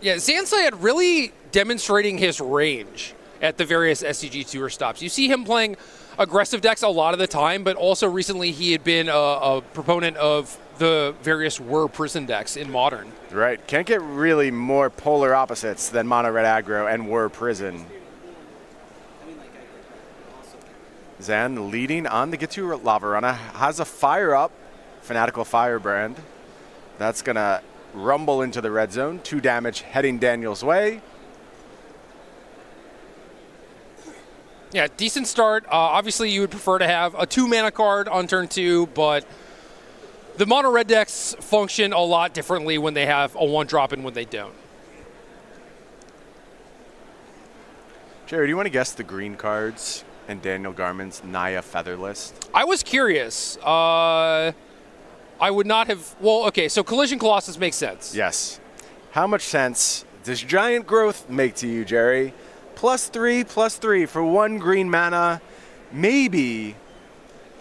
Yeah, Syed really demonstrating his range at the various SCG Tour stops. You see him playing aggressive decks a lot of the time, but also recently he had been a proponent of the various prison decks in Modern. Right. Can't get really more polar opposites than mono red aggro and prison. Zan leading on the Gitu Lava Runner, has a fire up, Fanatical Firebrand. That's going to rumble into the red zone. 2 damage heading Daniel's way. Yeah, decent start. Obviously, you would prefer to have a 2-mana card on turn 2, but the mono red decks function a lot differently when they have a 1-drop and when they don't. Jerry, do you want to guess the green cards in Daniel Garmon's Naya Feather list? I was curious. I would not have... Well, okay, so Collision Colossus makes sense. Yes. How much sense does Giant Growth make to you, Jerry? +3/+3 for 1 green mana. Maybe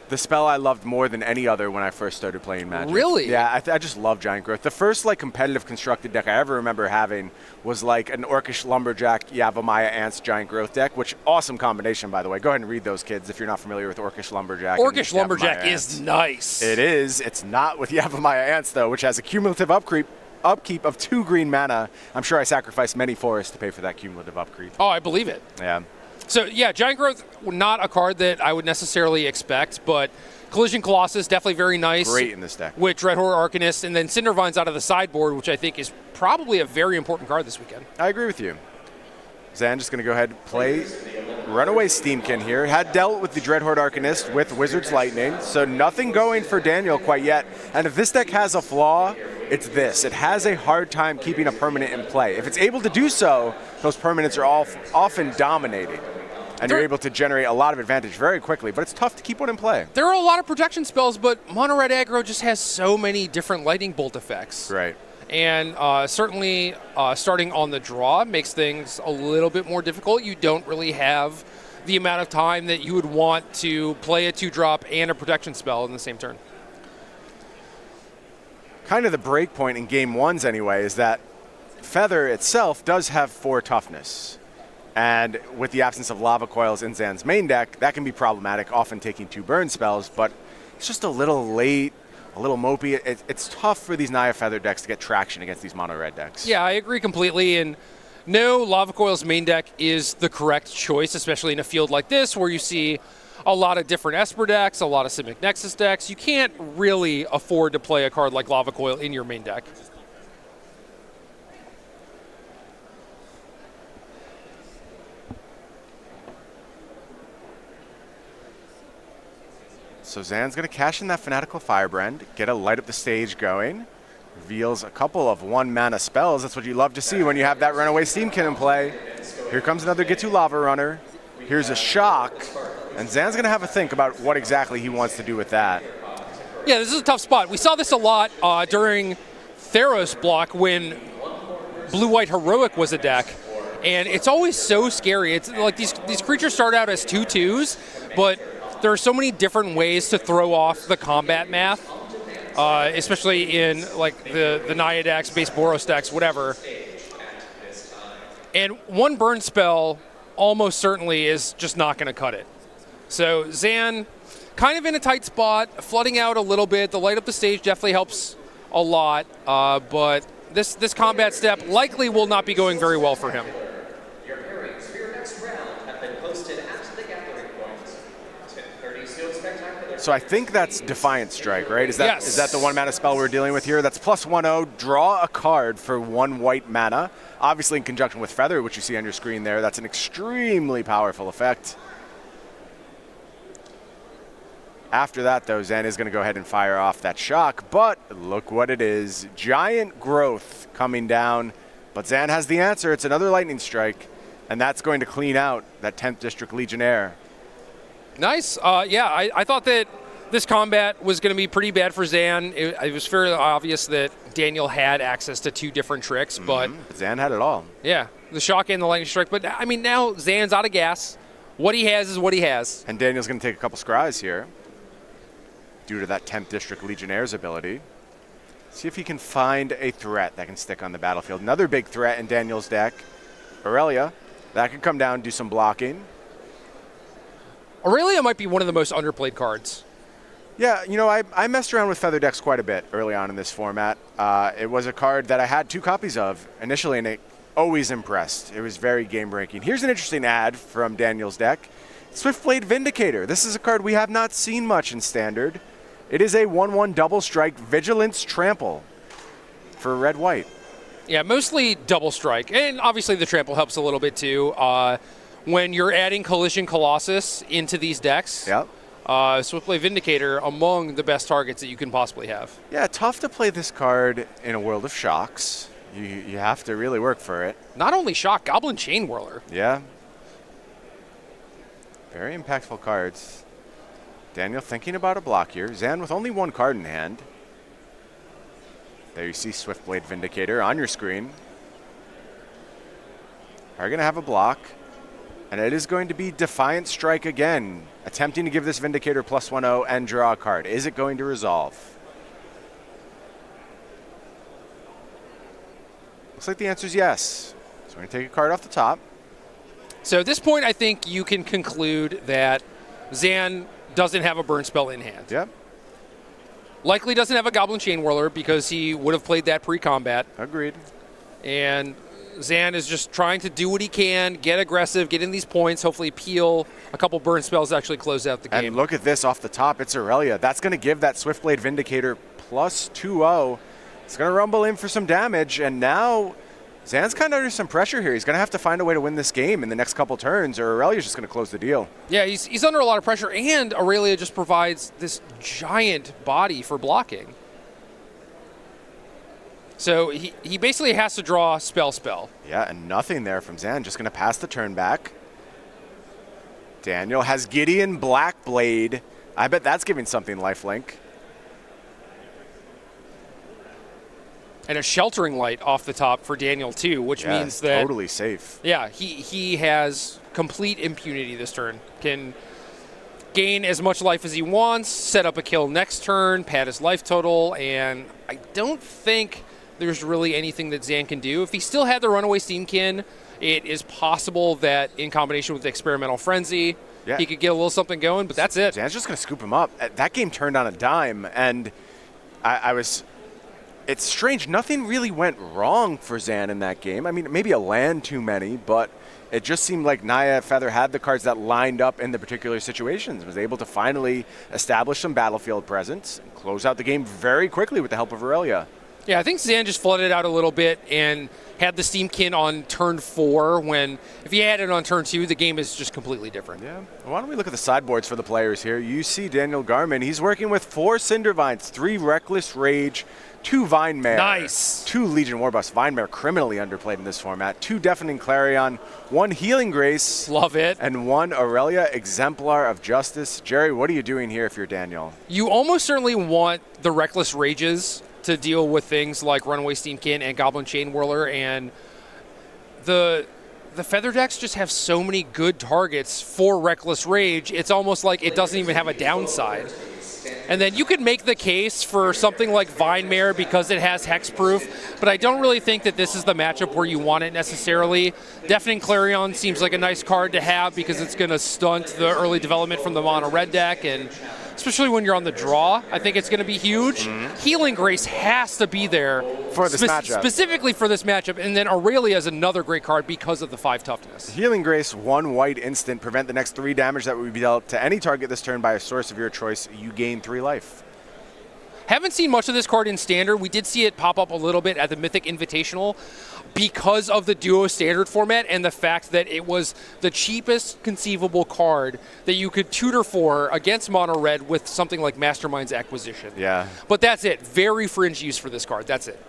the spell I loved more than any other when I first started playing Magic. Really? Yeah, I just love Giant Growth. The first competitive constructed deck I ever remember having was an Orcish Lumberjack, Yavimaya Ants Giant Growth deck, which awesome combination, by the way. Go ahead and read those, kids, if you're not familiar with Orcish Lumberjack. Orcish Lumberjack is nice. It is. It's not with Yavimaya Ants, though, which has a cumulative upkeep of 2 green mana. I'm sure I sacrificed many forests to pay for that cumulative upkeep. Oh, I believe it. Yeah. So, yeah, Giant Growth, not a card that I would necessarily expect, but Collision Colossus, definitely very nice. Great in this deck. With Dread Horror Arcanist, and then Cindervine's out of the sideboard, which I think is probably a very important card this weekend. I agree with you. Zan just going to go ahead and play Runaway Steamkin here. Had dealt with the Dreadhorde Arcanist with Wizard's Lightning, so nothing going for Daniel quite yet. And if this deck has a flaw, it's this. It has a hard time keeping a permanent in play. If it's able to do so, those permanents are often dominating. And you're able to generate a lot of advantage very quickly, but it's tough to keep one in play. There are a lot of protection spells, but mono red aggro just has so many different lightning bolt effects. Right. And certainly starting on the draw makes things a little bit more difficult. You don't really have the amount of time that you would want to play a 2-drop and a protection spell in the same turn. Kind of the break point in game 1s anyway is that Feather itself does have 4 toughness. And with the absence of Lava Coils in Zan's main deck, that can be problematic, often taking 2 burn spells, but it's just a little late, a little mopey. It's tough for these Naya Feather decks to get traction against these mono red decks. Yeah, I agree completely. And no, Lava Coil's main deck is the correct choice, especially in a field like this where you see a lot of different Esper decks, a lot of Simic Nexus decks. You can't really afford to play a card like Lava Coil in your main deck. So Zan's going to cash in that Fanatical Firebrand, get a Light Up the Stage going, reveals a couple of 1-mana spells. That's what you love to see when you have that Runaway Steamkin in play. Here comes another Gitu Lava Runner. Here's a Shock, and Zan's going to have a think about what exactly he wants to do with that. Yeah, this is a tough spot. We saw this a lot during Theros block when Blue-White Heroic was a deck, and it's always so scary. It's like these creatures start out as 2/2s, but there are so many different ways to throw off the combat math, especially in the Naya decks, base Boros decks, whatever. And 1 burn spell almost certainly is just not going to cut it. So Zan, kind of in a tight spot, flooding out a little bit. The Light Up the Stage definitely helps a lot, but this combat step likely will not be going very well for him. So I think that's Defiant Strike, right? Is that Yes. Is that the 1-mana spell we're dealing with here? That's +1/0, draw a card for 1 white mana. Obviously in conjunction with Feather, which you see on your screen there. That's an extremely powerful effect. After that, though, Zan is going to go ahead and fire off that Shock, but look what it is. Giant Growth coming down, but Zan has the answer. It's another Lightning Strike, and that's going to clean out that 10th District Legionnaire. Nice. Yeah, I thought that this combat was going to be pretty bad for Zan. It was fairly obvious that Daniel had access to 2 different tricks, but Zan had it all. Yeah, the Shock and the Lightning Strike. But, I mean, now Zan's out of gas. What he has is what he has. And Daniel's going to take a couple scries here due to that 10th District Legionnaire's ability. See if he can find a threat that can stick on the battlefield. Another big threat in Daniel's deck, Aurelia. That could come down and do some blocking. Aurelia might be one of the most underplayed cards. Yeah, you know, I messed around with Feather decks quite a bit early on in this format. It was a card that I had 2 copies of initially, and it always impressed. It was very game-breaking. Here's an interesting ad from Daniel's deck. Swiftblade Vindicator. This is a card we have not seen much in Standard. It is a 1/1 double strike Vigilance Trample for red-white. Yeah, mostly double strike. And obviously the trample helps a little bit too. When you're adding Collision Colossus into these decks, Yep. Swiftblade Vindicator among the best targets that you can possibly have. Yeah, tough to play this card in a world of shocks. You have to really work for it. Not only shock, Goblin Chain Whirler. Yeah. Very impactful cards. Daniel thinking about a block here. Zan with only 1 card in hand. There you see Swiftblade Vindicator on your screen. Are going to have a block. And it is going to be Defiant Strike again, attempting to give this Vindicator +1/0 and draw a card. Is it going to resolve? Looks like the answer is yes. So we're going to take a card off the top. So at this point, I think you can conclude that Zan doesn't have a burn spell in hand. Yep. Likely doesn't have a Goblin Chain Whirler because he would have played that pre-combat. Agreed. And Zan is just trying to do what he can, get aggressive, get in these points, hopefully peel a couple burn spells to actually close out the game. And look at this off the top. It's Aurelia. That's going to give that Swiftblade Vindicator +2/0. It's going to rumble in for some damage, and now Zan's kind of under some pressure here. He's going to have to find a way to win this game in the next couple turns, or Aurelia's just going to close the deal. Yeah, he's under a lot of pressure, and Aurelia just provides this giant body for blocking. So he basically has to draw spell. Yeah, and nothing there from Zan. Just going to pass the turn back. Daniel has Gideon Blackblade. I bet that's giving something lifelink. And a Sheltering Light off the top for Daniel, too, which means that... totally safe. Yeah, he has complete impunity this turn. Can gain as much life as he wants, set up a kill next turn, pad his life total, and I don't think there's really anything that Zan can do. If he still had the Runaway Steamkin, it is possible that in combination with the Experimental Frenzy, he could get a little something going, but that's it. Zan's just going to scoop him up. That game turned on a dime, and it's strange. Nothing really went wrong for Zan in that game. I mean, maybe a land too many, but it just seemed like Naya Feather had the cards that lined up in the particular situations, was able to finally establish some battlefield presence and close out the game very quickly with the help of Aurelia. Yeah, I think Zan just flooded out a little bit and had the Steamkin on turn 4 when, if he had it on turn 2, the game is just completely different. Yeah. Why don't we look at the sideboards for the players here? You see Daniel Garmon. He's working with 4 Cindervines, 3 Reckless Rage, 2 Vine Mare. Nice. 2 Legion Warbust. Vine Mare criminally underplayed in this format. 2 Deafening Clarion, 1 Healing Grace. Love it. And 1 Aurelia Exemplar of Justice. Jerry, what are you doing here if you're Daniel? You almost certainly want the Reckless Rages to deal with things like Runaway Steamkin and Goblin Chain Whirler, and the Feather decks just have so many good targets for Reckless Rage, it's almost like it doesn't even have a downside. And then you could make the case for something like Vine Mare because it has hexproof, but I don't really think that this is the matchup where you want it necessarily. Deafening Clarion seems like a nice card to have because it's going to stunt the early development from the mono red deck, and especially when you're on the draw, I think it's going to be huge. Healing Grace has to be there for this matchup. Specifically for this matchup, and then Aurelia is another great card because of the 5 toughness. Healing Grace, 1 white instant, prevent the next 3 damage that would be dealt to any target this turn by a source of your choice. You gain 3 life. Haven't seen much of this card in Standard. We did see it pop up a little bit at the Mythic Invitational because of the Duo Standard format and the fact that it was the cheapest conceivable card that you could tutor for against Mono Red with something like Mastermind's Acquisition. Yeah. But that's it. Very fringe use for this card. That's it.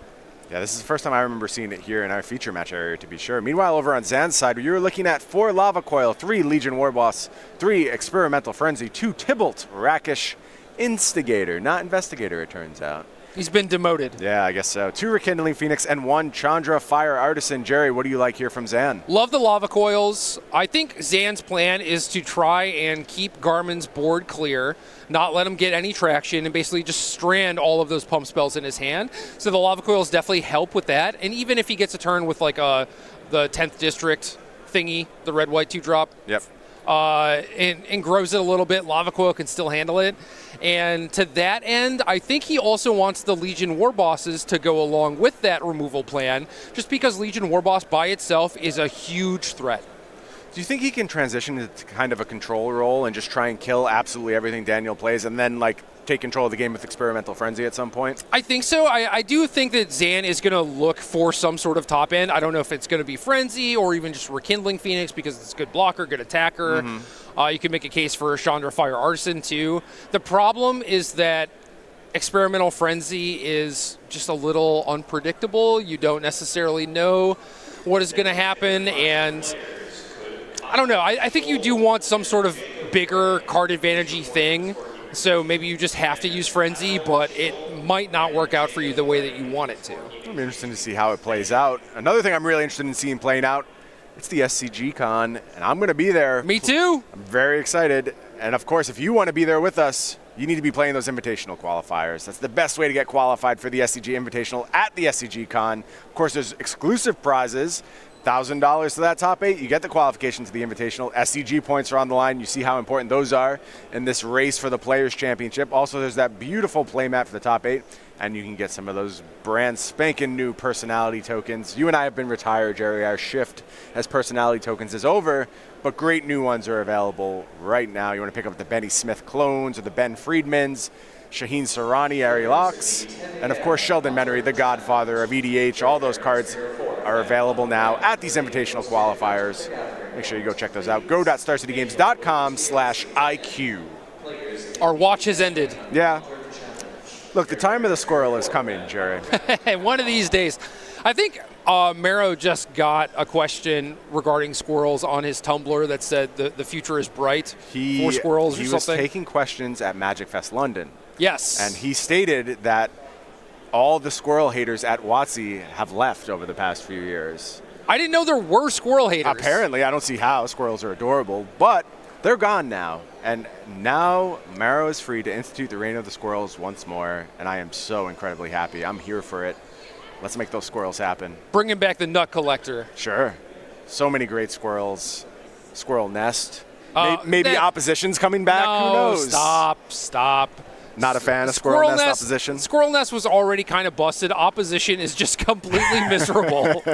Yeah, this is the first time I remember seeing it here in our feature match area, to be sure. Meanwhile, over on Zan's side, you were looking at 4 Lava Coil, 3 Legion Warboss, 3 Experimental Frenzy, 2 Tybalt Rakish Instigator, not Investigator, it turns out. He's been demoted. Yeah, I guess so. 2 Rekindling Phoenix and 1 Chandra Fire Artisan. Jerry, what do you like here from Zan? Love the lava coils. I think Zan's plan is to try and keep Garmon's board clear, not let him get any traction, and basically just strand all of those pump spells in his hand. So the lava coils definitely help with that. And even if he gets a turn with like the 10th district thingy, the red-white 2-drop. Yep. And grows it a little bit, lava coil can still handle it. And to that end, I think he also wants the Legion War Bosses to go along with that removal plan, just because Legion War Boss by itself is a huge threat. Do you think he can transition into kind of a control role and just try and kill absolutely everything Daniel plays and then like take control of the game with Experimental Frenzy at some point? I think so. I do think that Zan is going to look for some sort of top end. I don't know if it's going to be Frenzy or even just Rekindling Phoenix because it's a good blocker, good attacker. You can make a case for Chandra Fire Artisan too. The problem is that Experimental Frenzy is just a little unpredictable. You don't necessarily know what is going to happen, and I don't know. I think you do want some sort of bigger card advantage-y thing. So maybe you just have to use Frenzy, but it might not work out for you the way that you want it to. It'll be interesting to see how it plays out. Another thing I'm really interested in seeing playing out, it's the SCG Con, and I'm going to be there. Me too. I'm very excited. And of course, if you want to be there with us, you need to be playing those Invitational qualifiers. That's the best way to get qualified for the SCG Invitational at the SCG Con. Of course, there's exclusive prizes. $1,000 to that top 8, you get the qualification to the Invitational. SCG points are on the line. You see how important those are in this race for the Players' Championship. Also, there's that beautiful playmat for the top 8, and you can get some of those brand spanking new personality tokens. You and I have been retired, Jerry. Our shift as personality tokens is over, but great new ones are available right now. You want to pick up the Benny Smith clones or the Ben Friedmans, Shaheen Sarani, Ari Locks, and of course Sheldon Menery, the godfather of EDH. All those cards are available now at these Invitational qualifiers. Make sure you go check those out. go.starcitygames.com/IQ. Our watch has ended. Yeah. Look, the time of the squirrel is coming, Jerry. One of these days. I think Mero just got a question regarding squirrels on his Tumblr that said the future is bright for squirrels or something. He was taking questions at Magic Fest London. Yes. And he stated that all the squirrel haters at WotC have left over the past few years. I didn't know there were squirrel haters. Apparently, I don't see how. Squirrels are adorable, but they're gone now. And now Mero is free to institute the reign of the squirrels once more, and I am so incredibly happy. I'm here for it. Let's make those squirrels happen. Bringing back the nut collector. Sure. So many great squirrels. Squirrel Nest. Maybe Opposition's coming back. No, who knows? Stop. Not a fan of Squirrel Nest Opposition? Squirrel Nest was already kind of busted. Opposition is just completely miserable.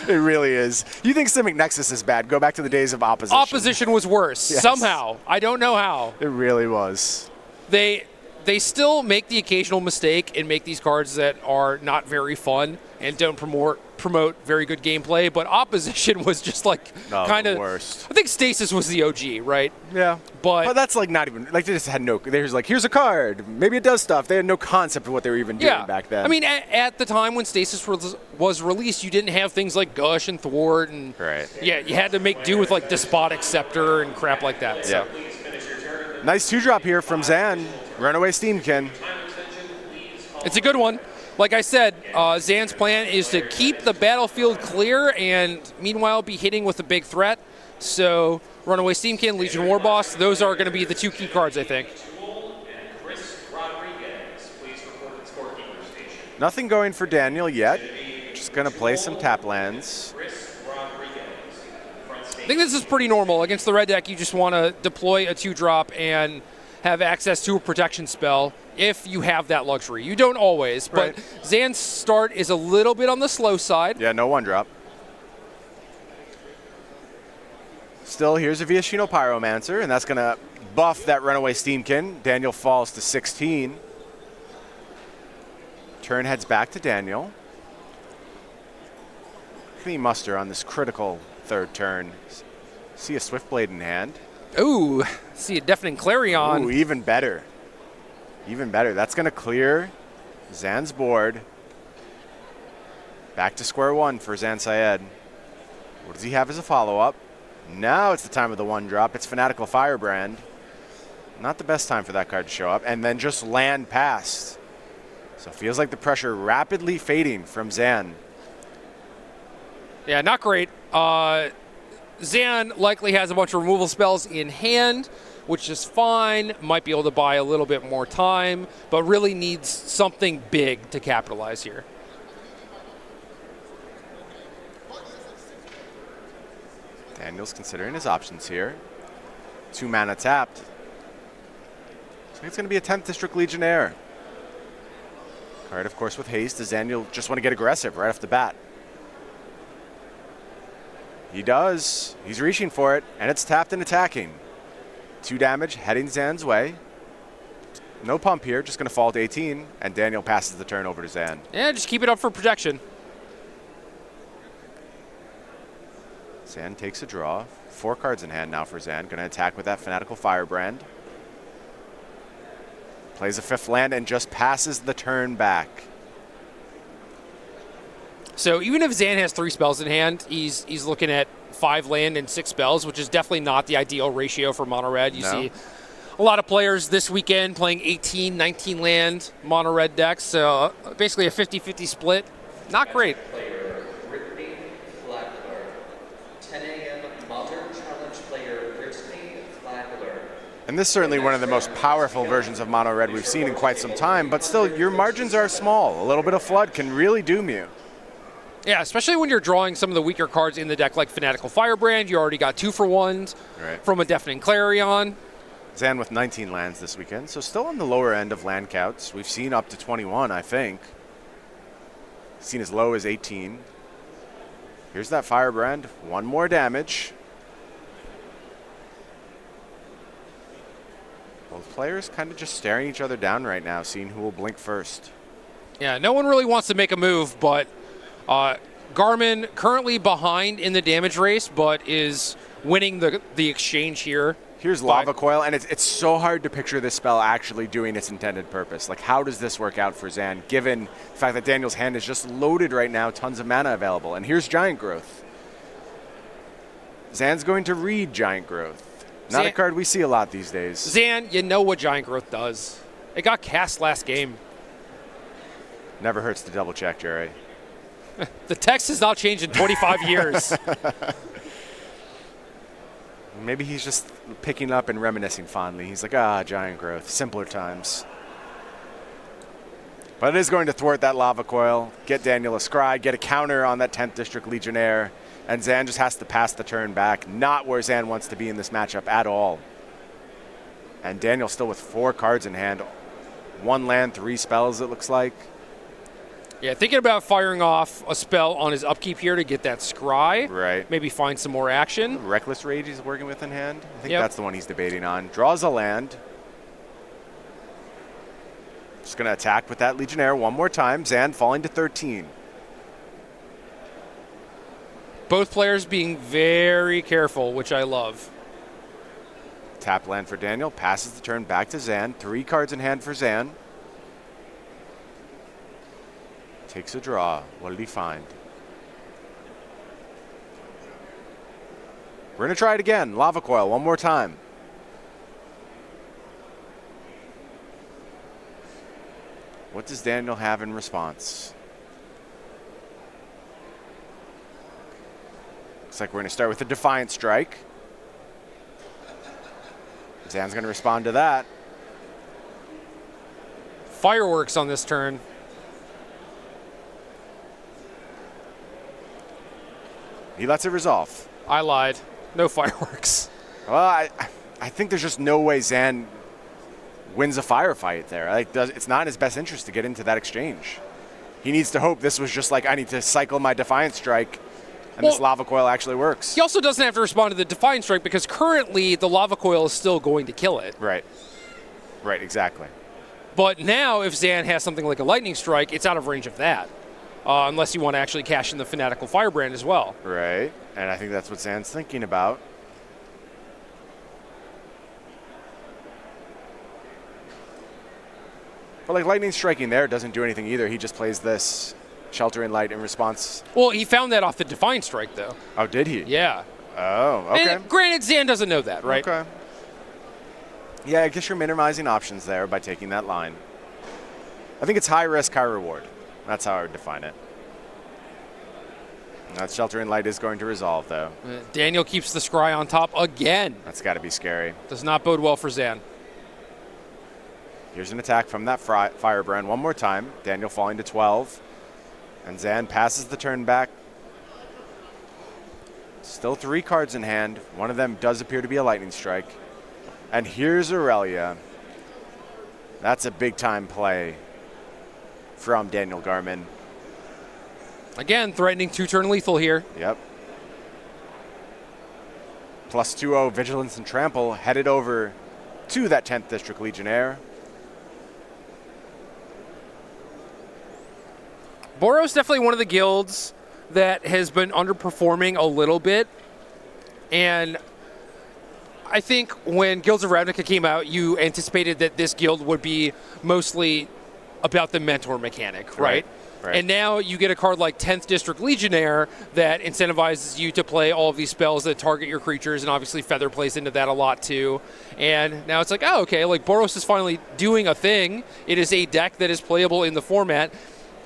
It really is. You think Simic Nexus is bad? Go back to the days of Opposition. Opposition was worse. Yes. Somehow. I don't know how. It really was. They still make the occasional mistake and make these cards that are not very fun and don't promote very good gameplay, but Opposition was just like kind of worst. I think Stasis was the OG, right? Yeah. But that's like not even like they just had no. There's like here's a card. Maybe it does stuff. They had no concept of what they were even doing back then. I mean, at the time when Stasis was released, you didn't have things like Gush and Thwart, and yeah, you had to make do with like Despotic Scepter and crap like that. So. Yeah. Nice 2-drop here from Zan. Runaway Steamkin. It's a good one. Like I said, Zan's plan is to keep the battlefield clear and meanwhile be hitting with a big threat. So Runaway Steamkin, Legion War Boss, those are going to be the 2 key cards, I think. Nothing going for Daniel yet. Just going to play some tap lands. I think this is pretty normal. Against the red deck, you just want to deploy a 2-drop and have access to a protection spell if you have that luxury. You don't always, but Zan's start is a little bit on the slow side. Yeah, no 1-drop. Still, here's a Viashino Pyromancer, and that's going to buff that Runaway Steamkin. Daniel falls to 16. Turn heads back to Daniel. Can he muster on this critical 3rd turn? See a Swiftblade in hand. Ooh, see a Deafening Clarion. Ooh, even better. Even better. That's going to clear Zan's board. Back to square one for Zan Syed. What does he have as a follow-up? Now it's the time of the 1-drop. It's Fanatical Firebrand. Not the best time for that card to show up. And then just land past. So it feels like the pressure rapidly fading from Zan. Yeah, not great. Zan likely has a bunch of removal spells in hand, which is fine. Might be able to buy a little bit more time, but really needs something big to capitalize here. Daniel's considering his options here. 2 mana tapped. I think it's going to be a 10th District Legionnaire. Card, of course, with haste. Does Daniel just want to get aggressive right off the bat? He does. He's reaching for it, and it's tapped and attacking. 2 damage heading Zan's way. No pump here, just going to fall to 18, and Daniel passes the turn over to Zan. Yeah, just keep it up for protection. Zan takes a draw. 4 cards in hand now for Zan. Going to attack with that Fanatical Firebrand. Plays a 5th land and just passes the turn back. So even if Zan has 3 spells in hand, he's looking at 5 land and 6 spells, which is definitely not the ideal ratio for mono red. You see a lot of players this weekend playing 18, 19 land mono red decks. So basically a 50-50 split. Not great. And this is certainly one of the most powerful versions of mono red we've seen in quite some time, but still your margins are small. A little bit of flood can really doom you. Yeah, especially when you're drawing some of the weaker cards in the deck like Fanatical Firebrand. You already got 2-for-1s from a Deafening Clarion. Zan with 19 lands this weekend, so still on the lower end of land counts. We've seen up to 21, I think. Seen as low as 18. Here's that Firebrand. 1 more damage. Both players kind of just staring each other down right now, seeing who will blink first. Yeah, no one really wants to make a move, but Garmon currently behind in the damage race, but is winning the exchange here. Here's Lava Coil, and it's so hard to picture this spell actually doing its intended purpose. Like, how does this work out for Zan, given the fact that Daniel's hand is just loaded right now, tons of mana available. And here's Giant Growth. Zan's going to read Giant Growth. Not a card we see a lot these days. Zan, you know what Giant Growth does. It got cast last game. Never hurts to double check, Jerry. The text has not changed in 25 years. Maybe he's just picking up and reminiscing fondly. He's like, Giant Growth, simpler times. But it is going to thwart that Lava Coil, get Daniel a scry, get a counter on that 10th District Legionnaire, and Zan just has to pass the turn back. Not where Zan wants to be in this matchup at all. And Daniel still with 4 cards in hand. 1 land, 3 spells, it looks like. Yeah, thinking about firing off a spell on his upkeep here to get that scry. Right. Maybe find some more action. Reckless Rage he's working with in hand. I think that's the one he's debating on. Draws a land. Just going to attack with that Legionnaire 1 more time. Zan falling to 13. Both players being very careful, which I love. Tap land for Daniel. Passes the turn back to Zan. 3 cards in hand for Zan. Takes a draw. What did he find? We're going to try it again. Lava Coil 1 more time. What does Daniel have in response? Looks like we're going to start with a Defiant Strike. Zan's going to respond to that. Fireworks on this turn. He lets it resolve. I lied. No fireworks. Well, I think there's just no way Zan wins a firefight there. Like, it's not in his best interest to get into that exchange. He needs to hope this was just like, I need to cycle my Defiant Strike, and this Lava Coil actually works. He also doesn't have to respond to the Defiant Strike because currently the Lava Coil is still going to kill it. Right. Right, exactly. But now if Zan has something like a Lightning Strike, it's out of range of that. Unless you want to actually cash in the Fanatical Firebrand as well. Right, and I think that's what Zan's thinking about. But like Lightning Striking there doesn't do anything either. He just plays this Sheltering Light in response. Well, he found that off the Defiant Strike, though. Oh, did he? Yeah. Oh, okay. And granted, Zan doesn't know that, right? Okay. Yeah, I guess you're minimizing options there by taking that line. I think it's high risk, high reward. That's how I would define it. That Sheltering Light is going to resolve, though. Daniel keeps the Scry on top again. That's got to be scary. Does not bode well for Zan. Here's an attack from that Firebrand one more time. Daniel falling to 12. And Zan passes the turn back. Still 3 cards in hand. One of them does appear to be a Lightning Strike. And here's Aurelia. That's a big-time play from Daniel Garmon. Again, threatening 2-turn lethal here. Yep. Plus 2-0 Vigilance and Trample headed over to that 10th District Legionnaire. Boros definitely one of the guilds that has been underperforming a little bit. And I think when Guilds of Ravnica came out, you anticipated that this guild would be mostly about the mentor mechanic, right? Right. And now you get a card like 10th District Legionnaire that incentivizes you to play all of these spells that target your creatures, and obviously Feather plays into that a lot too. And now it's like, oh, okay, like Boros is finally doing a thing. It is a deck that is playable in the format.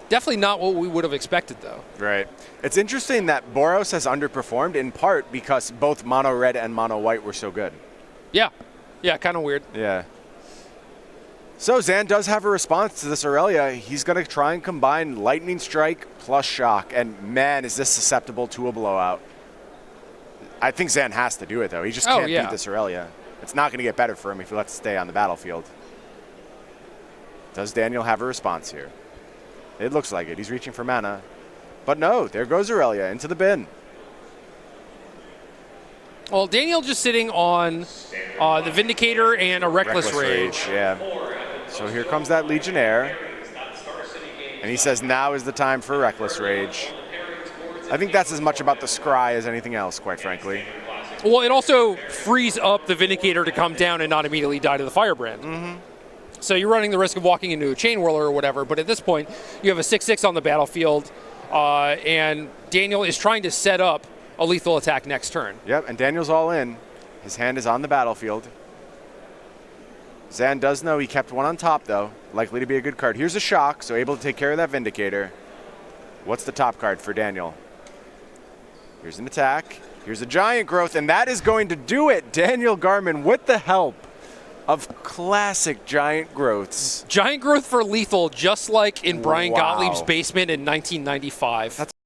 Definitely not what we would have expected, though. Right. It's interesting that Boros has underperformed in part because both mono red and mono white were so good. Yeah. Yeah, kind of weird. Yeah. So Zan does have a response to this Aurelia. He's going to try and combine Lightning Strike plus Shock, and man, is this susceptible to a blowout. I think Zan has to do it, though. He just can't beat this Aurelia. It's not going to get better for him if he lets it stay on the battlefield. Does Daniel have a response here? It looks like it. He's reaching for mana. But no, there goes Aurelia into the bin. Well, Daniel just sitting on the Vindicator and a Reckless Rage. Yeah. So here comes that Legionnaire. And he says now is the time for Reckless Rage. I think that's as much about the Scry as anything else, quite frankly. Well, it also frees up the Vindicator to come down and not immediately die to the Firebrand. Mm-hmm. So you're running the risk of walking into a Chain Whirler or whatever, but at this point, you have a 6/6 on the battlefield, and Daniel is trying to set up a lethal attack next turn. Yep, and Daniel's all in. His hand is on the battlefield. Zan does know he kept one on top, though. Likely to be a good card. Here's a Shock, so able to take care of that Vindicator. What's the top card for Daniel? Here's an attack. Here's a Giant Growth, and that is going to do it. Daniel Garmon with the help of classic Giant Growths. Giant Growth for lethal, just like in Brian Gottlieb's basement in 1995.